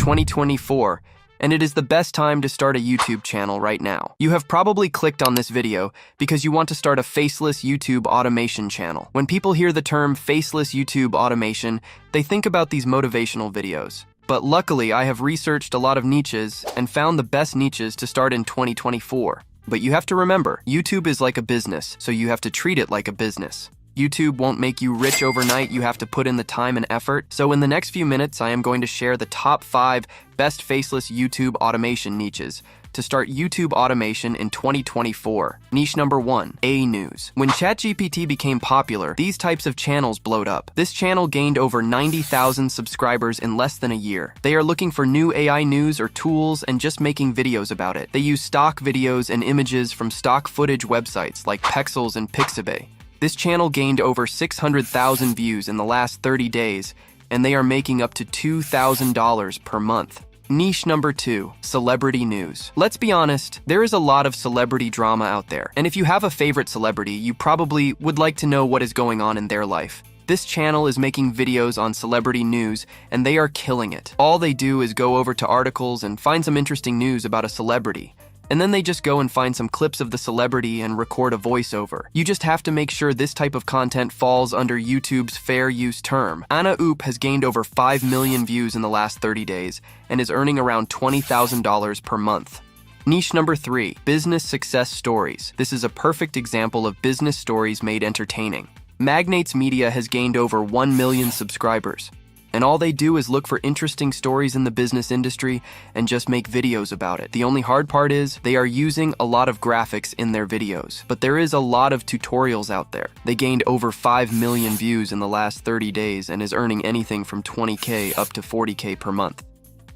2024, and it is the best time to start a YouTube channel right now. You have probably clicked on this video because you want to start a faceless YouTube automation channel. When people hear the term faceless YouTube automation, they think about these motivational videos. But luckily, I have researched a lot of niches and found the best niches to start in 2024. But you have to remember, YouTube is like a business, so you have to treat it like a business. YouTube won't make you rich overnight, you have to put in the time and effort. So in the next few minutes, I am going to share the top 5 best faceless YouTube automation niches to start YouTube automation in 2024. Niche number 1, A News. When ChatGPT became popular, these types of channels blowed up. This channel gained over 90,000 subscribers in less than a year. They are looking for new AI news or tools and just making videos about it. They use stock videos and images from stock footage websites like Pexels and Pixabay. This channel gained over 600,000 views in the last 30 days, and they are making up to $2,000 per month. Niche number 2, Celebrity News. Let's be honest, there is a lot of celebrity drama out there, and if you have a favorite celebrity, you probably would like to know what is going on in their life. This channel is making videos on celebrity news, and they are killing it. All they do is go over to articles and find some interesting news about a celebrity. And then they just go and find some clips of the celebrity and record a voiceover. You just have to make sure this type of content falls under YouTube's fair use term. Anna Oop has gained over 5 million views in the last 30 days and is earning around $20,000 per month. Niche number 3, Business Success Stories. This is a perfect example of business stories made entertaining. Magnates Media has gained over 1 million subscribers. And all they do is look for interesting stories in the business industry and just make videos about it. The only hard part is they are using a lot of graphics in their videos, but there is a lot of tutorials out there. They gained over 5 million views in the last 30 days and is earning anything from 20K up to 40K per month.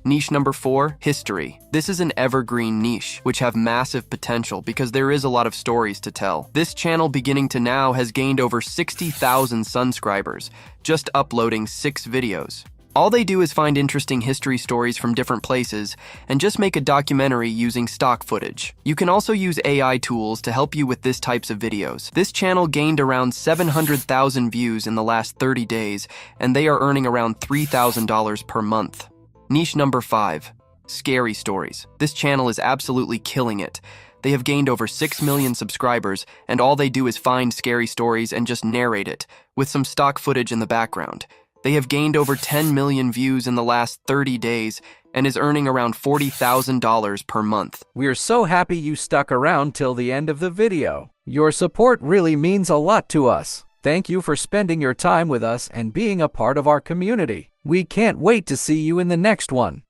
Niche number 4, History. This is an evergreen niche, which have massive potential because there is a lot of stories to tell. This channel beginning to now has gained over 60,000 subscribers, just uploading 6 videos. All they do is find interesting history stories from different places and just make a documentary using stock footage. You can also use AI tools to help you with this types of videos. This channel gained around 700,000 views in the last 30 days, and they are earning around $3,000 per month. Niche number 5, Scary Stories. This channel is absolutely killing it. They have gained over 6 million subscribers, and all they do is find scary stories and just narrate it, with some stock footage in the background. They have gained over 10 million views in the last 30 days, and is earning around $40,000 per month. We're so happy you stuck around till the end of the video. Your support really means a lot to us. Thank you for spending your time with us and being a part of our community. We can't wait to see you in the next one.